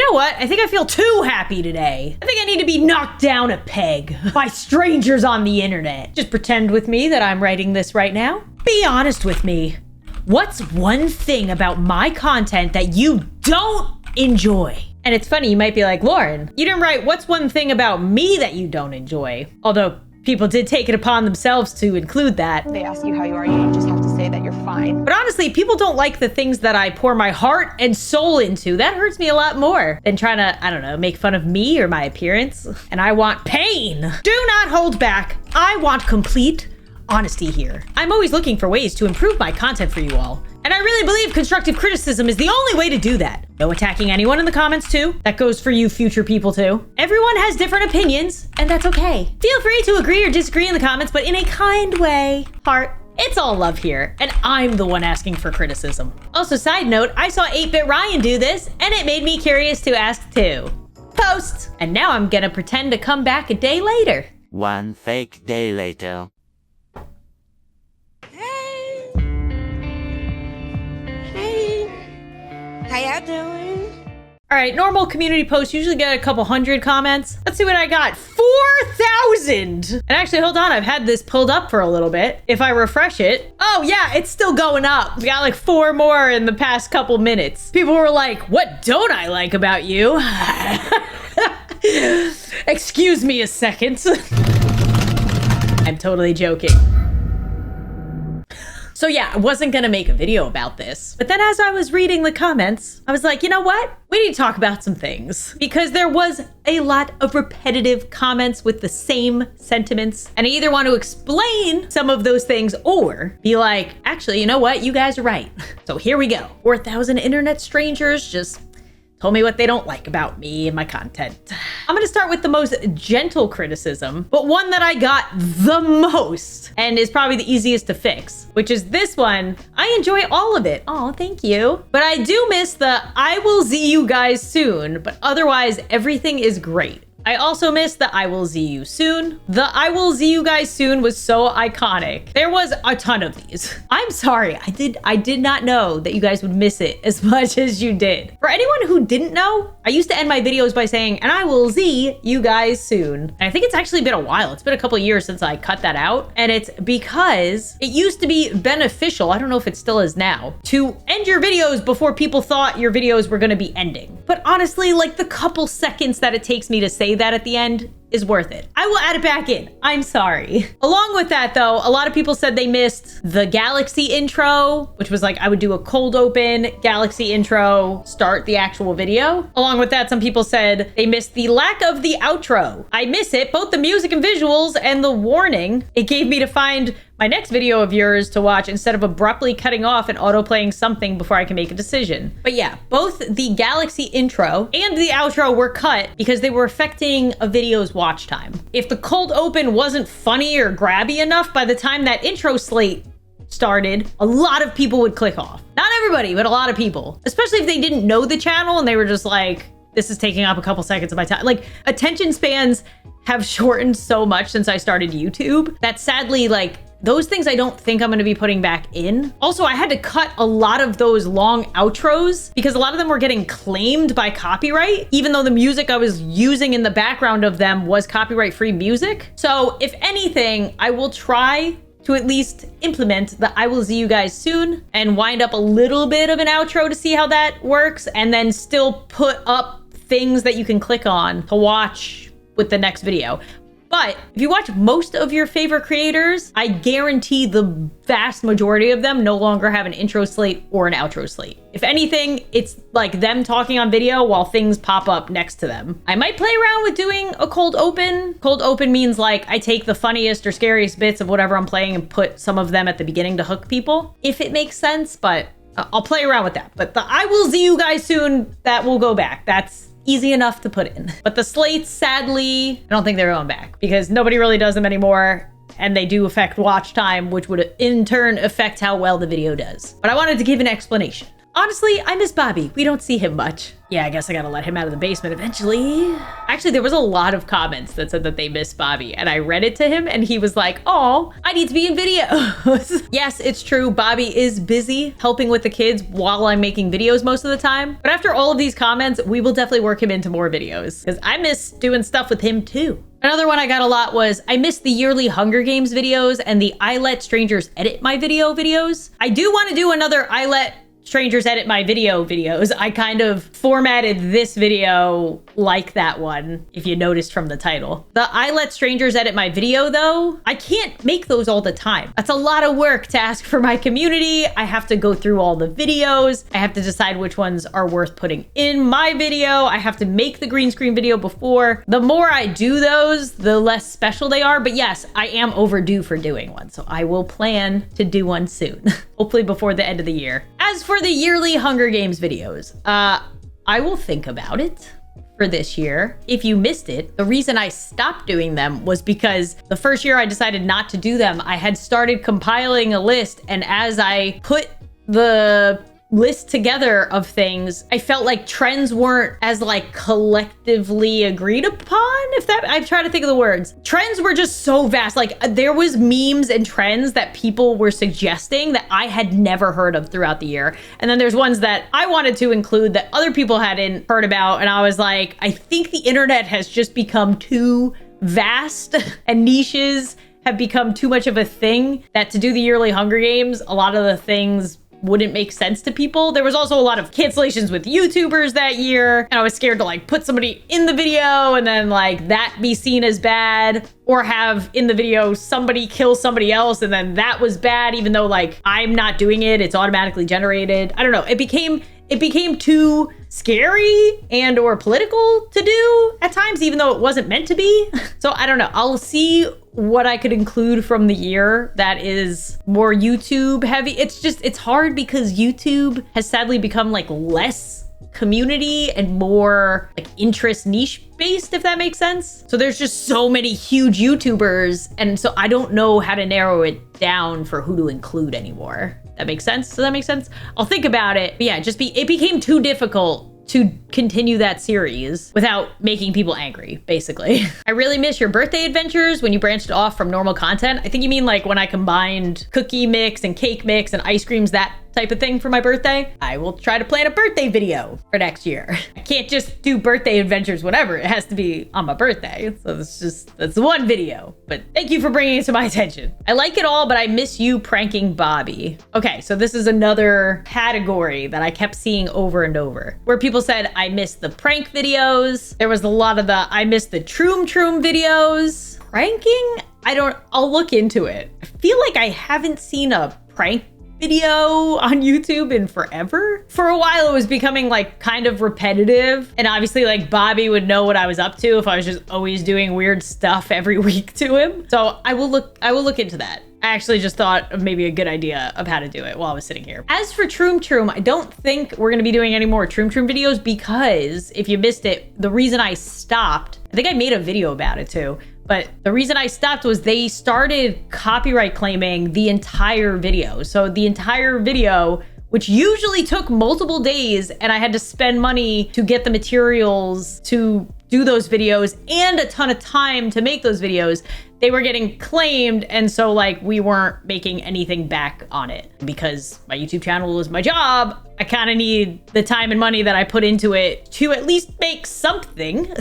know what? I think I feel too happy today. I think I need to be knocked down a peg by strangers on the internet. Just pretend with me that I'm writing this right now. Be honest with me. What's one thing about my content that you don't enjoy? And it's funny, you might be like, Lauren, you didn't write what's one thing about me that you don't enjoy. Although people did take it upon themselves to include that. They ask you how you are, you just have to say that you're fine. But honestly, people don't like the things that I pour my heart and soul into. That hurts me a lot more than trying to, I don't know, make fun of me or my appearance. And I want pain. Do not hold back. I want complete honesty here. I'm always looking for ways to improve my content for you all. And I really believe constructive criticism is the only way to do that. No attacking anyone in the comments too. That goes for you future people too. Everyone has different opinions, and that's okay. Feel free to agree or disagree in the comments, but in a kind way. Heart. It's all love here, and I'm the one asking for criticism. Also, side note, I saw 8-Bit Ryan do this, and it made me curious to ask too. Post! And now I'm gonna pretend to come back a day later. One fake day later. How y'all doing? All right, normal community posts usually get a couple hundred comments. Let's see what I got. 4,000! And actually, hold on, I've had this pulled up for a little bit. If I refresh it, oh yeah, it's still going up. We got like 4 more in the past couple minutes. People were like, what don't I like about you? Excuse me a second. I'm totally joking. So yeah, I wasn't gonna make a video about this. But then as I was reading the comments, I was like, you know what? We need to talk about some things. Because there was a lot of repetitive comments with the same sentiments. And I either want to explain some of those things or be like, actually, you know what? You guys are right. So here we go. 4,000 internet strangers just told me what they don't like about me and my content. I'm gonna start with the most gentle criticism, but one that I got the most and is probably the easiest to fix, which is this one. I enjoy all of it. Oh, thank you. But I do miss the I will see you guys soon, but otherwise everything is great. I also missed the I will see you soon. The I will see you guys soon was so iconic. There was a ton of these. I'm sorry, I did not know that you guys would miss it as much as you did. For anyone who didn't know, I used to end my videos by saying, and I will see you guys soon. And I think it's actually been a while. It's been a couple of years since I cut that out. And it's because it used to be beneficial, I don't know if it still is now, to end your videos before people thought your videos were gonna be ending. But honestly, like the couple seconds that it takes me to say that at the end is worth it. I will add it back in. I'm sorry. Along with that though, a lot of people said they missed the Galaxy intro, which was like I would do a cold open, Galaxy intro, start the actual video. Along with that, some people said they missed the lack of the outro. I miss it, both the music and visuals and the warning it gave me to find my next video of yours to watch instead of abruptly cutting off and auto-playing something before I can make a decision. But yeah, both the Galaxy intro and the outro were cut because they were affecting a video's watch time. If the cold open wasn't funny or grabby enough, by the time that intro slate started, a lot of people would click off. Not everybody, but a lot of people. Especially if they didn't know the channel and they were just like, this is taking up a couple seconds of my time. Like, attention spans have shortened so much since I started YouTube that sadly, like, those things I don't think I'm going to be putting back in. Also, I had to cut a lot of those long outros because a lot of them were getting claimed by copyright, even though the music I was using in the background of them was copyright-free music. So if anything, I will try to at least implement the I will see you guys soon and wind up a little bit of an outro to see how that works, and then still put up things that you can click on to watch with the next video. But if you watch most of your favorite creators, I guarantee the vast majority of them no longer have an intro slate or an outro slate. If anything, it's like them talking on video while things pop up next to them. I might play around with doing a cold open. Cold open means like I take the funniest or scariest bits of whatever I'm playing and put some of them at the beginning to hook people, if it makes sense, but I'll play around with that. But the I will see you guys soon, that will go back. That's easy enough to put in. But the slates, sadly, I don't think they're going back because nobody really does them anymore, and they do affect watch time, which would in turn affect how well the video does. But I wanted to give an explanation. Honestly, I miss Bobby. We don't see him much. Yeah, I guess I gotta let him out of the basement eventually. Actually, there was a lot of comments that said that they miss Bobby, and I read it to him, and he was like, oh, I need to be in videos. Yes, it's true. Bobby is busy helping with the kids while I'm making videos most of the time. But after all of these comments, we will definitely work him into more videos, because I miss doing stuff with him too. Another one I got a lot was, I missed the yearly Hunger Games videos and the I Let Strangers Edit My Video videos. I do want to do another I Let Strangers Edit My videos. I kind of formatted this video like that one, if you noticed from the title. The I Let Strangers Edit My Video though, I can't make those all the time. That's a lot of work to ask for my community. I have to go through all the videos. I have to decide which ones are worth putting in my video. I have to make the green screen video before. The more I do those, the less special they are. But yes, I am overdue for doing one. So I will plan to do one soon, hopefully before the end of the year. As for the yearly Hunger Games videos, I will think about it for this year. If you missed it, the reason I stopped doing them was because the first year I decided not to do them, I had started compiling a list, and as I put the list together of things, I felt like trends weren't as like collectively agreed upon, if that, I'm trying to think of the words. Trends were just so vast. Like there was memes and trends that people were suggesting that I had never heard of throughout the year. And then there's ones that I wanted to include that other people hadn't heard about. And I was like, I think the internet has just become too vast and niches have become too much of a thing that to do the yearly Hunger Games, a lot of the things wouldn't make sense to people. There was also a lot of cancellations with YouTubers that year, and I was scared to like put somebody in the video and then like that be seen as bad, or have in the video somebody kill somebody else and then that was bad, even though like I'm not doing it, it's automatically generated. I don't know. It became too scary and or political to do at times, even though it wasn't meant to be. So I don't know. I'll see what I could include from the year that is more YouTube heavy. It's hard because YouTube has sadly become like less community and more like interest niche based, if that makes sense. So there's just so many huge YouTubers, and so I don't know how to narrow it down for who to include anymore. That makes sense? Does that make sense? I'll think about it. But yeah, it became too difficult to continue that series without making people angry, basically. I really miss your birthday adventures when you branched off from normal content. I think you mean like when I combined cookie mix and cake mix and ice creams, that type of thing for my birthday. I will try to plan a birthday video for next year. I can't just do birthday adventures whenever. It has to be on my birthday. So that's one video. But thank you for bringing it to my attention. I like it all, but I miss you pranking Bobby. Okay, so this is another category that I kept seeing over and over, where people said, I miss the prank videos. There was a lot of I miss the Troom videos. Pranking? I'll look into it. I feel like I haven't seen a prank video on YouTube in forever. For a while, it was becoming like kind of repetitive. And obviously like Bobby would know what I was up to if I was just always doing weird stuff every week to him. So I will look into that. I actually just thought of maybe a good idea of how to do it while I was sitting here. As for Troom, I don't think we're going to be doing any more Troom videos, because if you missed it, the reason I stopped, I think I made a video about it too, but the reason I stopped was they started copyright claiming the entire video. So the entire video, which usually took multiple days, and I had to spend money to get the materials to do those videos and a ton of time to make those videos, they were getting claimed. And so like we weren't making anything back on it. Because my YouTube channel is my job, I kind of need the time and money that I put into it to at least make something.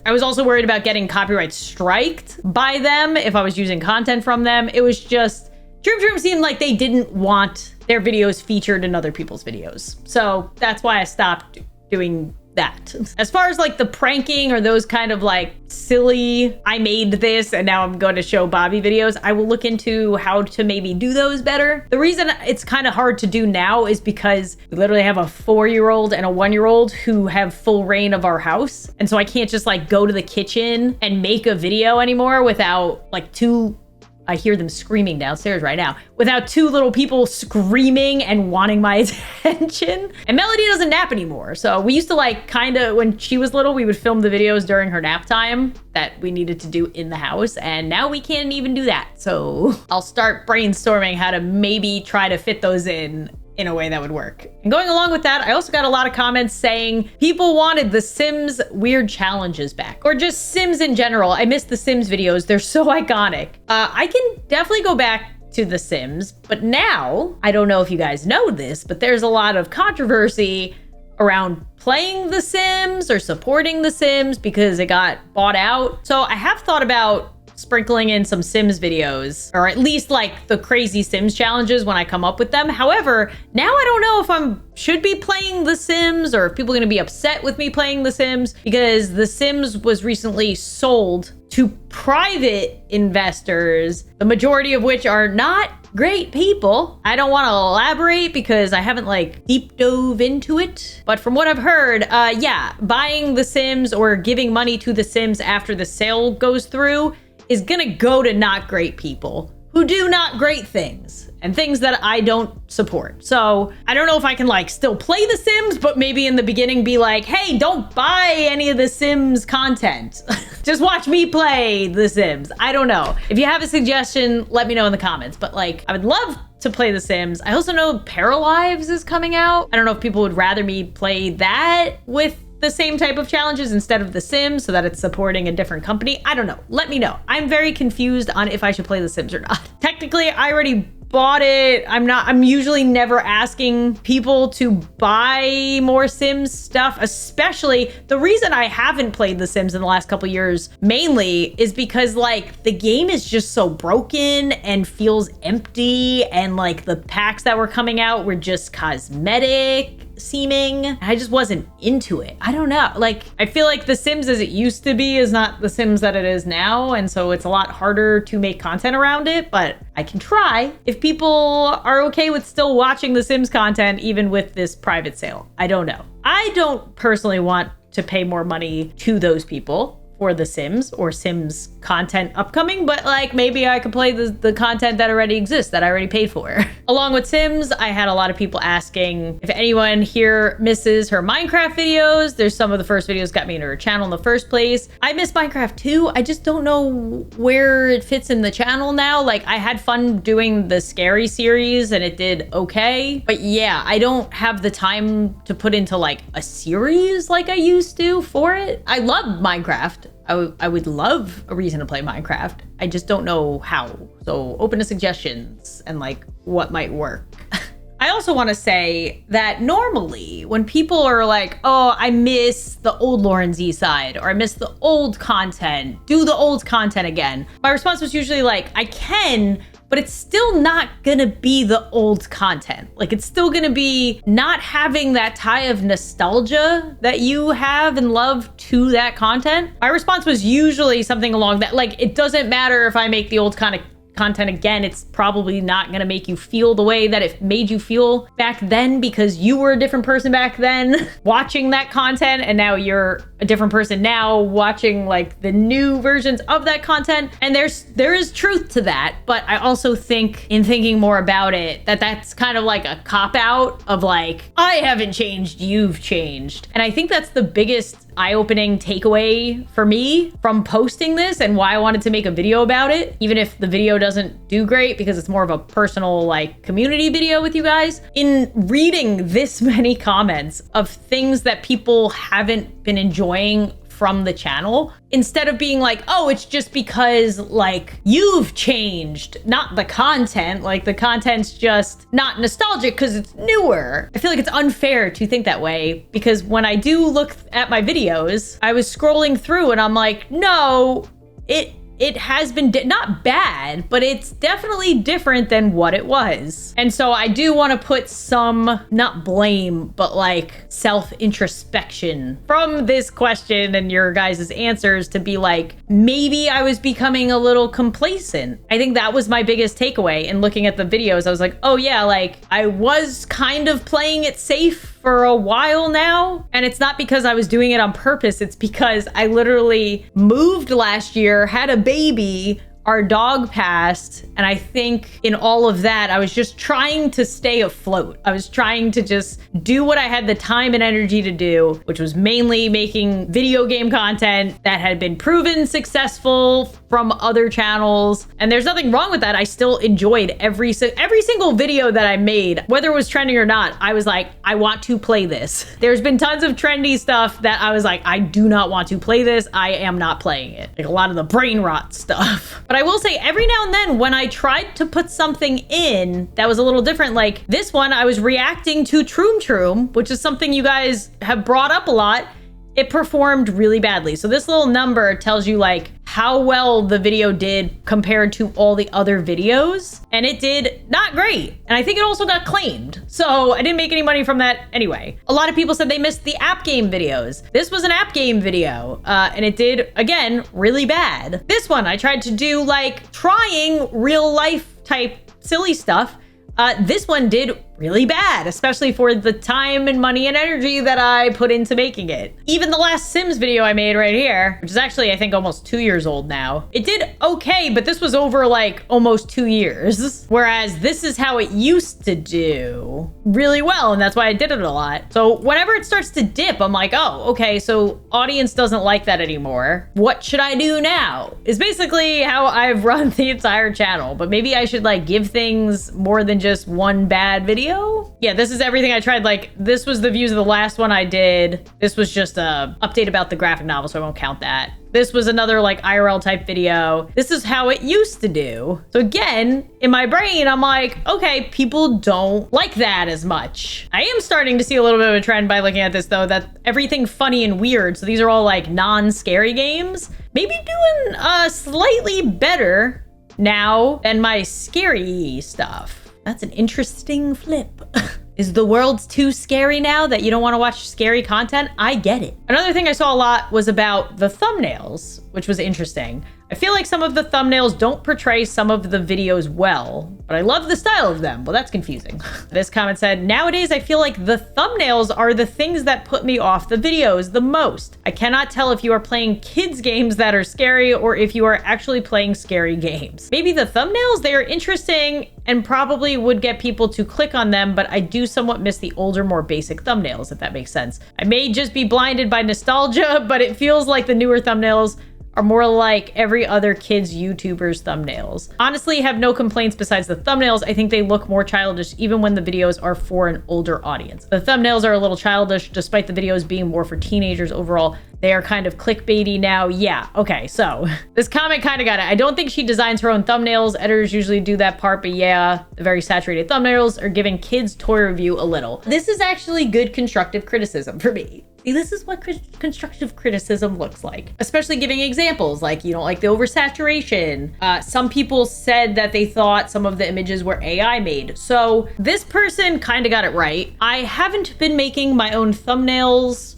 I was also worried about getting copyright striked by them if I was using content from them. It was just, Troom seemed like they didn't want their videos featured in other people's videos. So that's why I stopped doing that. As far as like the pranking or those kind of like silly, I made this and now I'm going to show Bobby videos, I will look into how to maybe do those better. The reason it's kind of hard to do now is because we literally have a 4-year-old and a 1-year-old who have full reign of our house. And so I can't just like go to the kitchen and make a video anymore without like I hear them screaming downstairs right now, without 2 little people screaming and wanting my attention. And Melody doesn't nap anymore. So we used to like kind of, when she was little, we would film the videos during her nap time that we needed to do in the house. And now we can't even do that. So I'll start brainstorming how to maybe try to fit those in in a way that would work. And going along with that, I also got a lot of comments saying people wanted the Sims weird challenges back, or just Sims in general. I miss the Sims videos. They're so iconic. I can definitely go back to The Sims, but now, I don't know if you guys know this, but there's a lot of controversy around playing The Sims or supporting The Sims because it got bought out. So I have thought about sprinkling in some Sims videos, or at least like the crazy Sims challenges when I come up with them. However, now I don't know if should be playing The Sims, or if people are gonna be upset with me playing The Sims, because The Sims was recently sold to private investors, the majority of which are not great people. I don't want to elaborate because I haven't like deep dove into it. But from what I've heard, yeah, buying The Sims or giving money to The Sims after the sale goes through is gonna go to not great people who do not great things and things that I don't support. So I don't know if I can like still play The Sims, but maybe in the beginning be like, hey, don't buy any of The Sims content. Just watch me play The Sims. I don't know. If you have a suggestion, let me know in the comments. But like, I would love to play The Sims. I also know Paralives is coming out. I don't know if people would rather me play that with the same type of challenges instead of The Sims so that it's supporting a different company. I don't know. Let me know. I'm very confused on if I should play The Sims or not. Technically, I already bought it. I'm usually never asking people to buy more Sims stuff, especially the reason I haven't played The Sims in the last couple years mainly is because like the game is just so broken and feels empty, and like the packs that were coming out were just cosmetic seeming. I just wasn't into it. I don't know. Like, I feel like The Sims as it used to be is not The Sims that it is now. And so it's a lot harder to make content around it, but I can try if people are okay with still watching The Sims content, even with this private sale. I don't know. I don't personally want to pay more money to those people for The Sims or Sims content upcoming, but like maybe I could play the content that already exists that I already paid for. Along with Sims, I had a lot of people asking if anyone here misses her Minecraft videos. There's some of the first videos got me into her channel in the first place. I miss Minecraft too. I just don't know where it fits in the channel now. Like, I had fun doing the scary series and it did okay, but yeah, I don't have the time to put into like a series like I used to for it. I love Minecraft. I would love a reason to play Minecraft. I just don't know how. So open to suggestions and like what might work. I also want to say that normally when people are like, oh, I miss the old Laurenzside, or I miss the old content, do the old content again, my response was usually like, I can, but it's still not gonna be the old content. Like, it's still gonna be not having that tie of nostalgia that you have and love to that content. My response was usually something along that, like, it doesn't matter if I make the old kind of content again, it's probably not gonna make you feel the way that it made you feel back then, because you were a different person back then watching that content, and now you're a different person now watching like the new versions of that content. And there is truth to that, but I also think, in thinking more about it, that that's kind of like a cop-out of like, I haven't changed, you've changed. And I think that's the biggest eye-opening takeaway for me from posting this, and why I wanted to make a video about it, even if the video doesn't do great, because it's more of a personal like community video with you guys. In reading this many comments of things that people haven't been enjoying from the channel, instead of being like, oh, it's just because like you've changed, not the content, like the content's just not nostalgic because it's newer. I feel like it's unfair to think that way, because when I do look at my videos, I was scrolling through and I'm like, no, it has been not bad, but it's definitely different than what it was. And so I do want to put some, not blame, but like self-introspection from this question and your guys' answers to be like, maybe I was becoming a little complacent. I think that was my biggest takeaway in looking at the videos. I was like, oh yeah, like I was kind of playing it safe for a while now. And it's not because I was doing it on purpose. It's because I literally moved last year, had a baby, our dog passed, and I think in all of that, I was just trying to stay afloat. I was trying to just do what I had the time and energy to do, which was mainly making video game content that had been proven successful from other channels. And there's nothing wrong with that. I still enjoyed every single video that I made, whether it was trending or not. I was like, I want to play this. There's been tons of trendy stuff that I was like, I do not want to play this. I am not playing it. Like a lot of the brain rot stuff. But I will say every now and then when I tried to put something in that was a little different, like this one, I was reacting to Troom Troom, which is something you guys have brought up a lot. It performed really badly. So this little number tells you like how well the video did compared to all the other videos. And it did not great. And I think it also got claimed. So I didn't make any money from that anyway. A lot of people said they missed the app game videos. This was an app game video. And it did, again, really bad. This one, I tried to do like trying real life type silly stuff. This one did really bad, especially for the time and money and energy that I put into making it. Even the last Sims video I made right here, which is actually, I think, almost 2 years old now. It did okay, but this was over like almost 2 years. Whereas this is how it used to do really well, and that's why I did it a lot. So whenever it starts to dip, I'm like, oh, okay, so audience doesn't like that anymore. What should I do now? Is basically how I've run the entire channel. But maybe I should like give things more than just one bad video. Yeah, this is everything I tried. Like, this was the views of the last one I did. This was just a update about the graphic novel, so I won't count that. This was another like IRL type video. This is how it used to do. So again, in my brain, I'm like, okay, people don't like that as much. I am starting to see a little bit of a trend by looking at this though, that everything funny and weird. So these are all like non-scary games. Maybe doing slightly better now than my scary stuff. That's an interesting flip. Is the world too scary now that you don't want to watch scary content? I get it. Another thing I saw a lot was about the thumbnails, which was interesting. I feel like some of the thumbnails don't portray some of the videos well, but I love the style of them. Well, that's confusing. This comment said, nowadays I feel like the thumbnails are the things that put me off the videos the most. I cannot tell if you are playing kids games that are scary or if you are actually playing scary games. Maybe the thumbnails, they are interesting and probably would get people to click on them, but I do somewhat miss the older, more basic thumbnails, if that makes sense. I may just be blinded by nostalgia, but it feels like the newer thumbnails are more like every other kid's YouTuber's thumbnails. Honestly, have no complaints besides the thumbnails. I think they look more childish even when the videos are for an older audience. The thumbnails are a little childish despite the videos being more for teenagers overall. They are kind of clickbaity now. Yeah, okay, so this comment kind of got it. I don't think she designs her own thumbnails. Editors usually do that part, but yeah, the very saturated thumbnails are giving kids toy review a little. This is actually good constructive criticism for me. See, this is what constructive criticism looks like, especially giving examples like you don't like the oversaturation. Some people said that they thought some of the images were AI made. So this person kind of got it right. I haven't been making my own thumbnails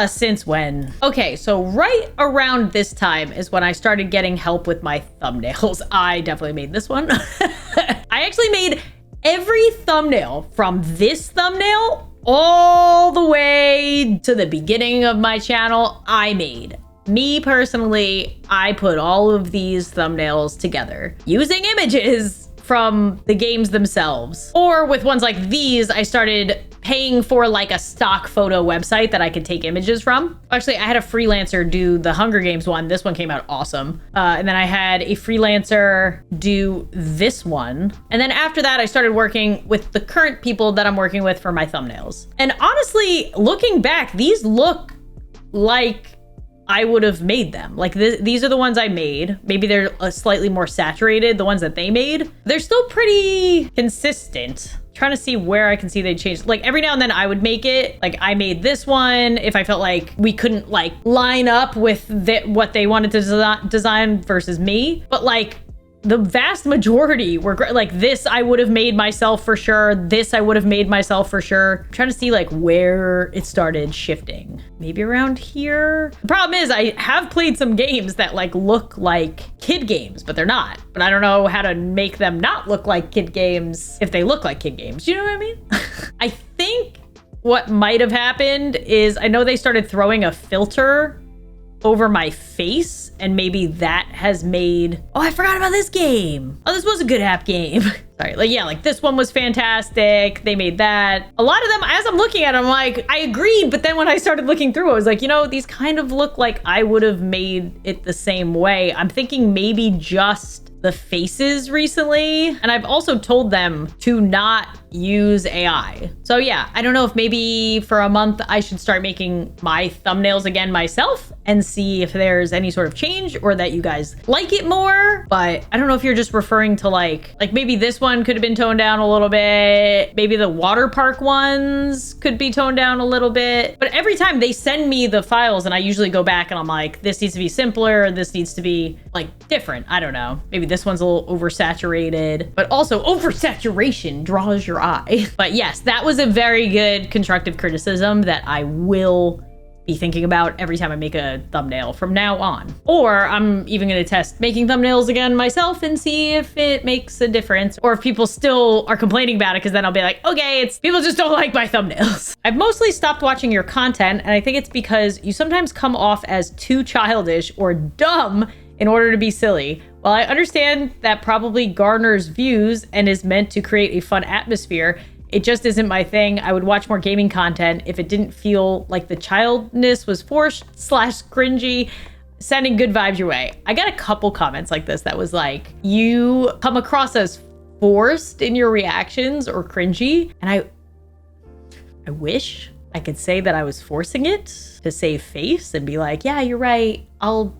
since when? Okay, so right around this time is when I started getting help with my thumbnails. I definitely made this one. I actually made every thumbnail from this thumbnail all the way to the beginning of my channel. I made. Me personally, I put all of these thumbnails together using images from the games themselves. Or with ones like these, I started paying for like a stock photo website that I could take images from. Actually, I had a freelancer do the Hunger Games one. This one came out awesome. And then I had a freelancer do this one. And then after that, I started working with the current people that I'm working with for my thumbnails. And honestly, looking back, these look like I would have made them. Like these are the ones I made. Maybe they're slightly more saturated, the ones that they made. They're still pretty consistent. Trying to see where I can see they changed. Like every now and then I would make it. Like I made this one if I felt like we couldn't like line up with what they wanted to design versus me. But like the vast majority were like this I would have made myself for sure. This I would have made myself for sure. I'm trying to see like where it started shifting. Maybe around here. The problem is I have played some games that like look like kid games, but they're not. But I don't know how to make them not look like kid games if they look like kid games. You know what I mean? I think what might have happened is I know they started throwing a filter over my face, and maybe that has made, oh, I forgot about this game. Oh, this was a good app game. Sorry, like this one was fantastic. They made that. A lot of them, as I'm looking at them, I'm like, I agreed. But then when I started looking through, I was like, these kind of look like I would have made it the same way. I'm thinking maybe just the faces recently. And I've also told them to not use AI. So yeah, I don't know if maybe for a month I should start making my thumbnails again myself and see if there's any sort of change or that you guys like it more. But I don't know if you're just referring to like maybe this one could have been toned down a little bit. Maybe the water park ones could be toned down a little bit. But every time they send me the files and I usually go back and I'm like, this needs to be simpler. This needs to be like different. I don't know. Maybe this one's a little oversaturated, but also oversaturation draws your eye. But yes, that was a very good constructive criticism that I will be thinking about every time I make a thumbnail from now on. Or I'm even going to test making thumbnails again myself and see if it makes a difference, or if people still are complaining about it, because then I'll be like, okay, it's people just don't like my thumbnails. I've mostly stopped watching your content, and I think it's because you sometimes come off as too childish or dumb in order to be silly. While I understand that probably garners views and is meant to create a fun atmosphere, it just isn't my thing. I would watch more gaming content if it didn't feel like the childness was forced/cringy, sending good vibes your way. I got a couple comments like this that was like, you come across as forced in your reactions or cringy. And I wish I could say that I was forcing it to save face and be like, yeah, you're right. I'll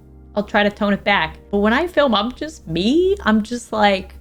try to tone it back. But when I film, I'm just me. I'm just like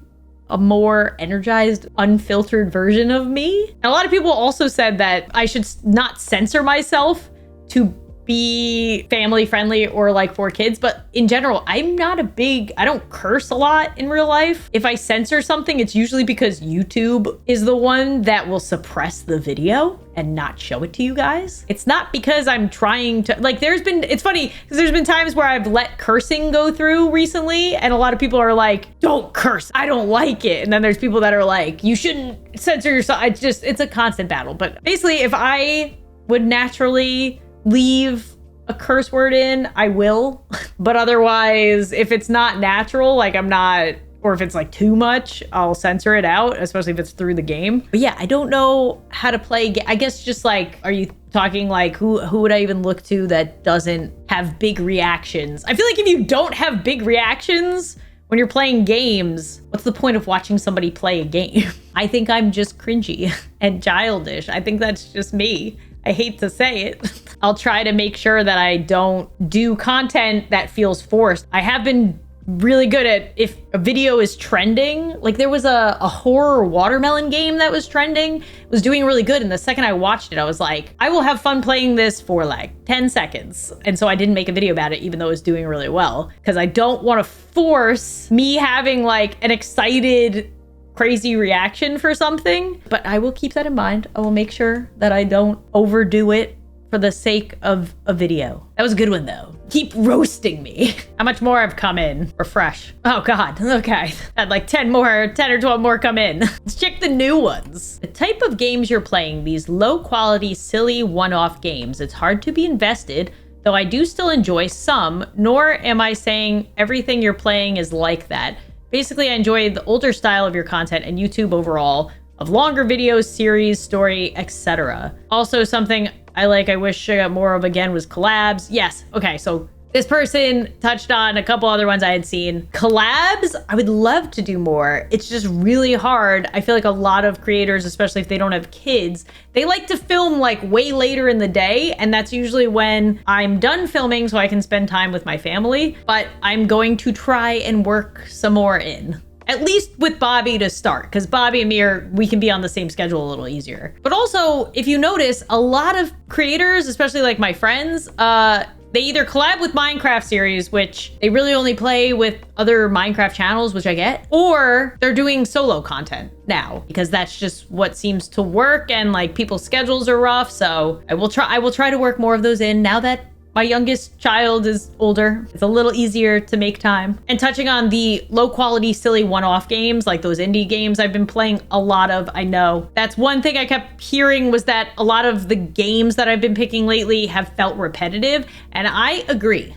a more energized, unfiltered version of me. And a lot of people also said that I should not censor myself to be family friendly or like for kids. But in general, I don't curse a lot in real life. If I censor something, it's usually because YouTube is the one that will suppress the video and not show it to you guys. It's not because I'm trying to, it's funny because there's been times where I've let cursing go through recently, and a lot of people are like, don't curse, I don't like it. And then there's people that are like, you shouldn't censor yourself. It's a constant battle. But basically, if I would naturally leave a curse word in, I will. But otherwise, if it's not natural, like I'm not, or if it's like too much, I'll censor it out, especially if it's through the game. But yeah, I don't know how to play. I guess just like, are you talking like who would I even look to that doesn't have big reactions? I feel like if you don't have big reactions when you're playing games, what's the point of watching somebody play a game? I think I'm just cringy and childish. I think that's just me. I hate to say it. I'll try to make sure that I don't do content that feels forced. I have been really good at, if a video is trending, like there was a horror watermelon game that was trending, it was doing really good. And the second I watched it, I was like, I will have fun playing this for like 10 seconds. And so I didn't make a video about it, even though it was doing really well, because I don't want to force me having like an excited, crazy reaction for something. But I will keep that in mind. I will make sure that I don't overdo it for the sake of a video. That was a good one though. Keep roasting me. How much more have come in? Refresh. Oh God, okay. Had like 10 or 12 more come in. Let's check the new ones. The type of games you're playing, these low quality, silly one-off games, it's hard to be invested, though I do still enjoy some, nor am I saying everything you're playing is like that. Basically, I enjoy the older style of your content and YouTube overall, of longer videos, series, story, etc. Also, something I wish I got more of again was collabs. Yes, okay, so this person touched on a couple other ones I had seen. Collabs, I would love to do more. It's just really hard. I feel like a lot of creators, especially if they don't have kids, they like to film like way later in the day. And that's usually when I'm done filming so I can spend time with my family. But I'm going to try and work some more in. At least with Bobby to start, because Bobby and me we can be on the same schedule a little easier. But also, if you notice, a lot of creators, especially like my friends, they either collab with Minecraft series, which they really only play with other Minecraft channels, which I get, or they're doing solo content now, because that's just what seems to work, and like people's schedules are rough. So I will try to work more of those in now that My youngest child is older. It's a little easier to make time. And touching on the low quality, silly one-off games, like those indie games I've been playing a lot of, I know. That's one thing I kept hearing was that a lot of the games that I've been picking lately have felt repetitive. And I agree.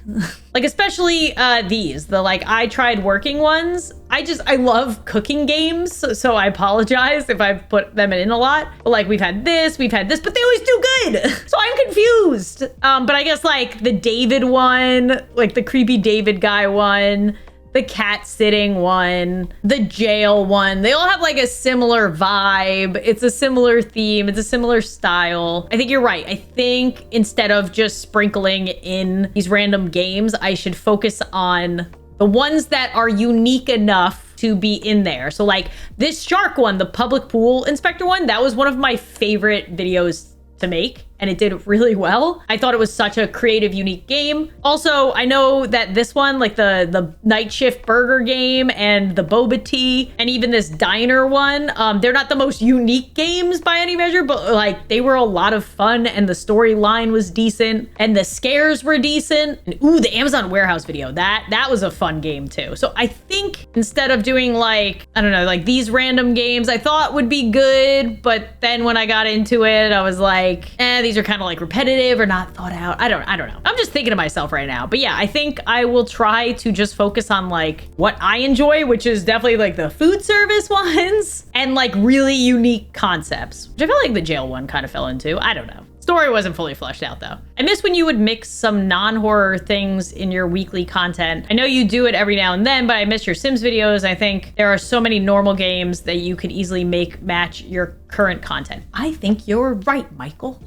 Like, especially these, the like I tried working ones. I love cooking games. So I apologize if I've put them in a lot. But like we've had this, but they always do good. So I'm confused. But I guess like the David one, like the creepy David guy one, the cat sitting one, the jail one, they all have like a similar vibe. It's a similar theme. It's a similar style. I think you're right. I think instead of just sprinkling in these random games, I should focus on the ones that are unique enough to be in there. So like this shark one, the public pool inspector one, that was one of my favorite videos to make, and it did really well. I thought it was such a creative, unique game. Also, I know that this one, like the night shift burger game and the boba tea and even this diner one, they're not the most unique games by any measure, but like they were a lot of fun and the storyline was decent and the scares were decent. And ooh, the Amazon warehouse video, that was a fun game too. So I think instead of doing like, I don't know, like these random games I thought would be good, but then when I got into it, I was like, these are kind of like repetitive or not thought out. I don't know. I'm just thinking to myself right now. But yeah, I think I will try to just focus on like what I enjoy, which is definitely like the food service ones and like really unique concepts, which I feel like the jail one kind of fell into. I don't know. Story wasn't fully fleshed out though. I miss when you would mix some non-horror things in your weekly content. I know you do it every now and then, but I miss your Sims videos. I think there are so many normal games that you could easily match your current content. I think you're right, Michael.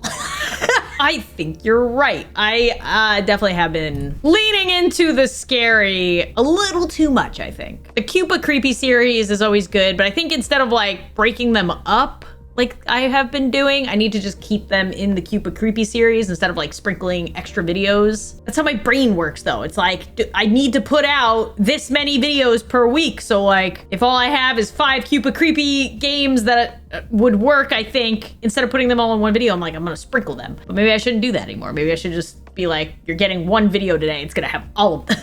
I think you're right. I definitely have been leaning into the scary a little too much, I think. The Cupa Creepy series is always good, but I think instead of like breaking them up, like I have been doing, I need to just keep them in the Cupa Creepy series instead of like sprinkling extra videos. That's how my brain works though. It's like, I need to put out this many videos per week. So like, if all I have is 5 Cupa Creepy games that would work, I think, instead of putting them all in one video, I'm like, I'm gonna sprinkle them. But maybe I shouldn't do that anymore. Maybe I should just be like, you're getting one video today, it's gonna have all of them.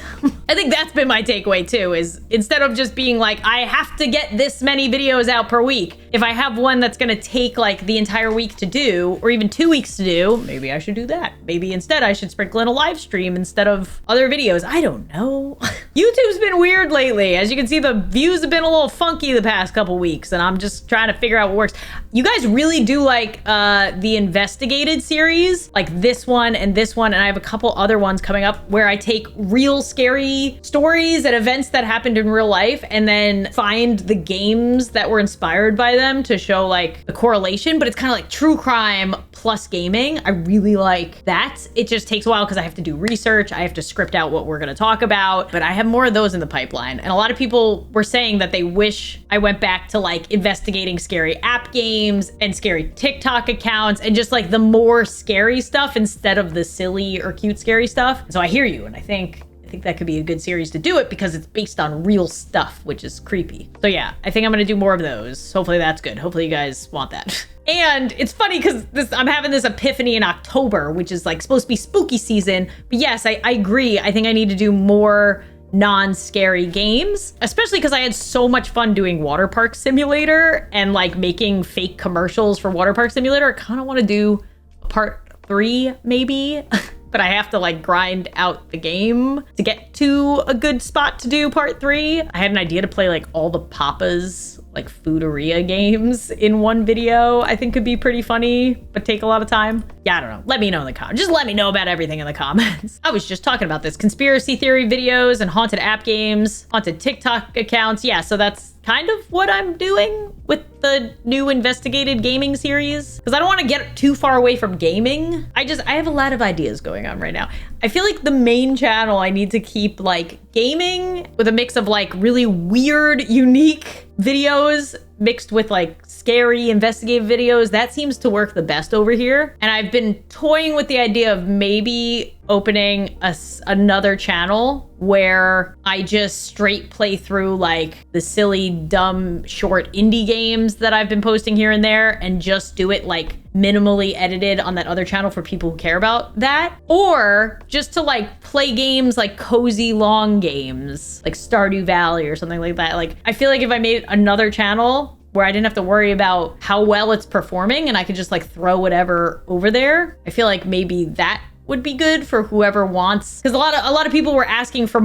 I think that's been my takeaway too, is instead of just being like, I have to get this many videos out per week, if I have one that's gonna take like the entire week to do, or even 2 weeks to do, maybe I should do that. Maybe instead I should sprinkle in a live stream instead of other videos. I don't know. YouTube's been weird lately. As you can see, the views have been a little funky the past couple weeks, and I'm just trying to figure out what works. You guys really do like the investigated series, like this one, and I have a couple other ones coming up where I take real scary stories and events that happened in real life and then find the games that were inspired by them to show like the correlation, but it's kind of like true crime plus gaming. I really like that. It just takes a while because I have to do research. I have to script out what we're going to talk about, but I have more of those in the pipeline. And a lot of people were saying that they wish I went back to like investigating scary app games and scary TikTok accounts and just like the more scary stuff instead of the silly or cute scary stuff. So I hear you, and I think that could be a good series to do it because it's based on real stuff, which is creepy. So yeah, I think I'm gonna do more of those. Hopefully that's good. Hopefully you guys want that. And it's funny because I'm having this epiphany in October, which is like supposed to be spooky season. But yes, I agree. I think I need to do more non-scary games, especially because I had so much fun doing Water Park Simulator and like making fake commercials for Water Park Simulator. I kind of want to do part 3 maybe. But I have to like grind out the game to get to a good spot to do part 3. I had an idea to play like all the Papa's like Fooderia games in one video. I think could be pretty funny, but take a lot of time. Yeah, I don't know. Let me know in the comments. Just let me know about everything in the comments. I was just talking about this. Conspiracy theory videos and haunted app games, haunted TikTok accounts. Yeah, so that's kind of what I'm doing with the new investigated gaming series, because I don't want to get too far away from gaming. I have a lot of ideas going on right now. I feel like the main channel I need to keep like gaming with a mix of like really weird, unique videos mixed with like scary investigative videos, that seems to work the best over here. And I've been toying with the idea of maybe opening another channel where I just straight play through like the silly, dumb, short indie games that I've been posting here and there, and just do it like minimally edited on that other channel for people who care about that. Or just to like play games like cozy long games like Stardew Valley or something like that. Like I feel like if I made another channel where I didn't have to worry about how well it's performing and I could just like throw whatever over there, I feel like maybe that would be good for whoever wants, because a lot of people were asking for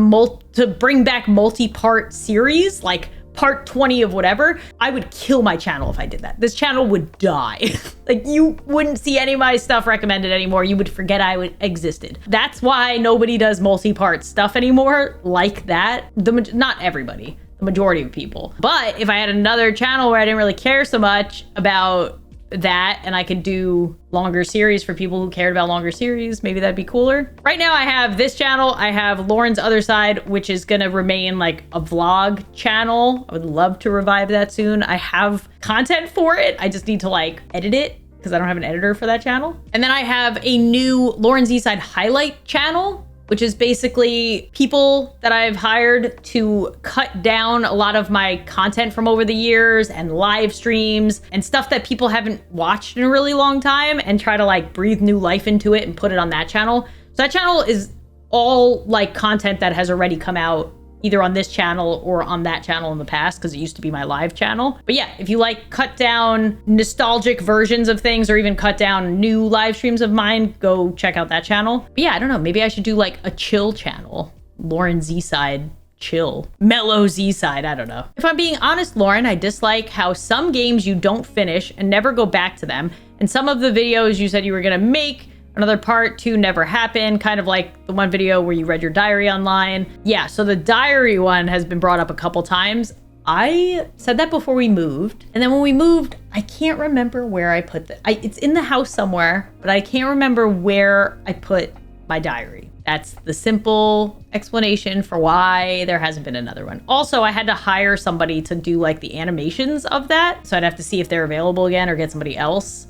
to bring back multi-part series, like part 20 of whatever. I would kill my channel if I did that. This channel would die. Like you wouldn't see any of my stuff recommended anymore. You would forget I existed. That's why nobody does multi-part stuff anymore like that. Not everybody, the majority of people. But if I had another channel where I didn't really care so much about that and I could do longer series for people who cared about longer series, maybe that'd be cooler. Right now I have this channel. I have Lauren's Other Side, which is gonna remain like a vlog channel. I would love to revive that soon. I have content for it. I just need to like edit it because I don't have an editor for that channel. And then I have a new Laurenzside highlight channel, which is basically people that I've hired to cut down a lot of my content from over the years and live streams and stuff that people haven't watched in a really long time, and try to like breathe new life into it and put it on that channel. So that channel is all like content that has already come out either on this channel or on that channel in the past, because it used to be my live channel. But yeah, if you like cut down nostalgic versions of things or even cut down new live streams of mine, go check out that channel. But yeah, I don't know, maybe I should do like a chill channel. Laurenzside chill. Mellow Z-side, I don't know. If I'm being honest, Lauren, I dislike how some games you don't finish and never go back to them. And some of the videos you said you were gonna make another part 2 never happened, kind of like the one video where you read your diary online. Yeah, so the diary one has been brought up a couple times. I said that before we moved. And then when we moved, I can't remember where I put it's in the house somewhere, but I can't remember where I put my diary. That's the simple explanation for why there hasn't been another one. Also, I had to hire somebody to do like the animations of that. So I'd have to see if they're available again or get somebody else.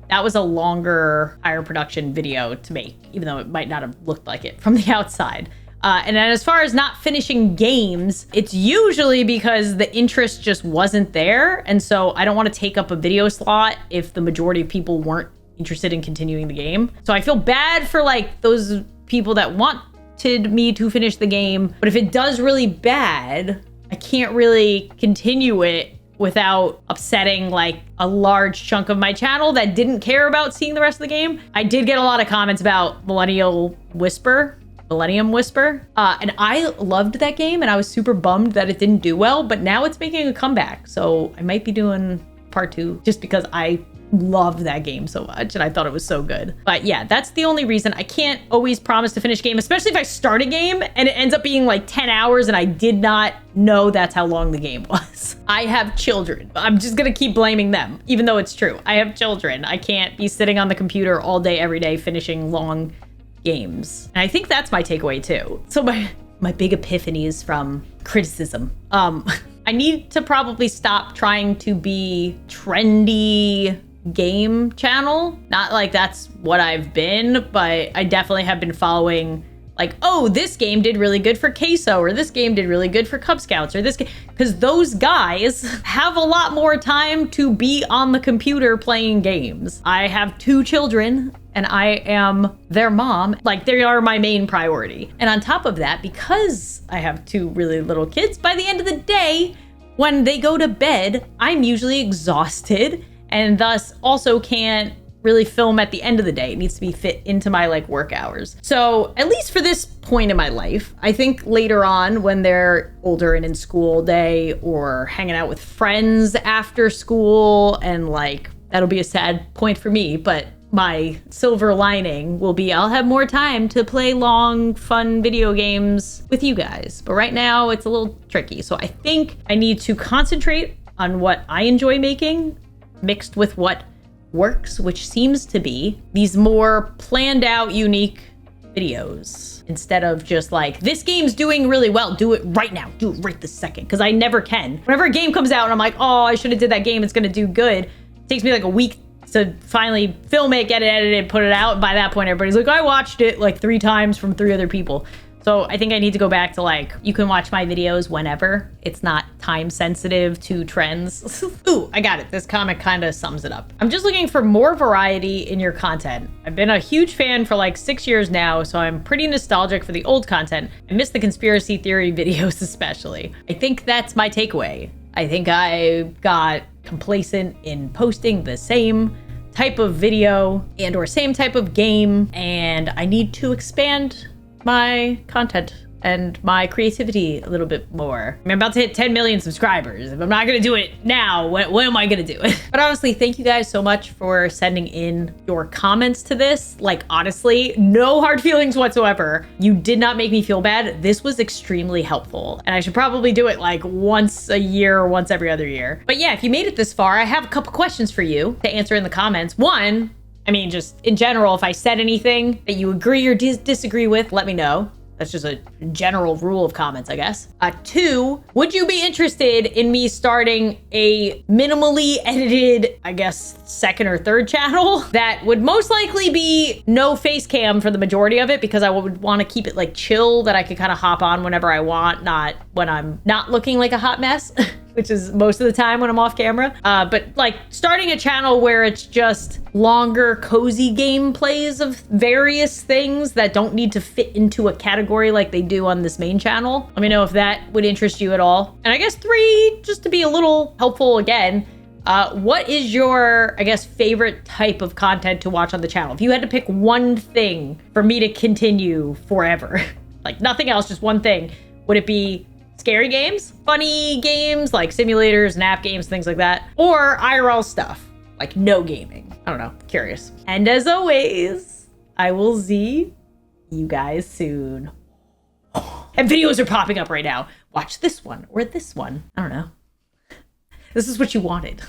That was a longer, higher production video to make, even though it might not have looked like it from the outside. And then as far as not finishing games, it's usually because the interest just wasn't there. And so I don't want to take up a video slot if the majority of people weren't interested in continuing the game. So I feel bad for like those people that wanted me to finish the game. But if it does really bad, I can't really continue it without upsetting like a large chunk of my channel that didn't care about seeing the rest of the game. I did get a lot of comments about Millennium Whisper. And I loved that game and I was super bummed that it didn't do well, but now it's making a comeback. So I might be doing part 2 just because I love that game so much and I thought it was so good. But yeah, that's the only reason. I can't always promise to finish a game, especially if I start a game and it ends up being like 10 hours and I did not know that's how long the game was. I have children. I'm just gonna keep blaming them, even though it's true. I have children. I can't be sitting on the computer all day, every day, finishing long games. And I think that's my takeaway too. So my big epiphany is from criticism. I need to probably stop trying to be trendy game channel. Not like that's what I've been, but I definitely have been following like, oh, this game did really good for queso, or this game did really good for Cub Scouts, or this game, because those guys have a lot more time to be on the computer playing games. I have 2 children and I am their mom. Like, they are my main priority. And on top of that, because I have 2 really little kids, by the end of the day, when they go to bed, I'm usually exhausted and thus also can't really film at the end of the day. It needs to be fit into my like work hours. So at least for this point in my life, I think later on when they're older and in school all day or hanging out with friends after school, and like, that'll be a sad point for me, but my silver lining will be I'll have more time to play long, fun video games with you guys. But right now it's a little tricky. So I think I need to concentrate on what I enjoy making mixed with what works, which seems to be these more planned out, unique videos instead of just like, this game's doing really well, do it right now, do it right this second, because I never can. Whenever a game comes out and I'm like, oh, I should have did that game, it's gonna do good, it takes me like a week to finally film it, get it edited, put it out. And by that point, everybody's like, I watched it like 3 times from 3 other people. So I think I need to go back to like, you can watch my videos whenever. It's not time sensitive to trends. Ooh, I got it. This comic kind of sums it up. I'm just looking for more variety in your content. I've been a huge fan for like 6 years now, so I'm pretty nostalgic for the old content. I miss the conspiracy theory videos especially. I think that's my takeaway. I think I got complacent in posting the same type of video and or same type of game, and I need to expand my content and my creativity a little bit more. I'm about to hit 10 million subscribers. If I'm not gonna do it now, when am I gonna do it? But honestly, thank you guys so much for sending in your comments to this. Like, honestly, no hard feelings whatsoever. You did not make me feel bad. This was extremely helpful. And I should probably do it like once a year or once every other year. But yeah, if you made it this far, I have a couple questions for you to answer in the comments. One, I mean, just in general, if I said anything that you agree or disagree with, let me know. That's just a general rule of comments, I guess. 2, would you be interested in me starting a minimally edited, I guess, 2nd or 3rd channel that would most likely be no face cam for the majority of it, because I would want to keep it like chill, that I could kind of hop on whenever I want, not when I'm not looking like a hot mess. Which is most of the time when I'm off camera. But like starting a channel where it's just longer, cozy gameplays of various things that don't need to fit into a category like they do on this main channel. Let me know if that would interest you at all. And I guess 3, just to be a little helpful again, what is your, I guess, favorite type of content to watch on the channel? If you had to pick one thing for me to continue forever, like nothing else, just one thing, would it be scary games, funny games like simulators, nap games, things like that, or IRL stuff like no gaming? I don't know, curious. And as always, I will see you guys soon. And videos are popping up right now. Watch this one or this one. I don't know. This is what you wanted.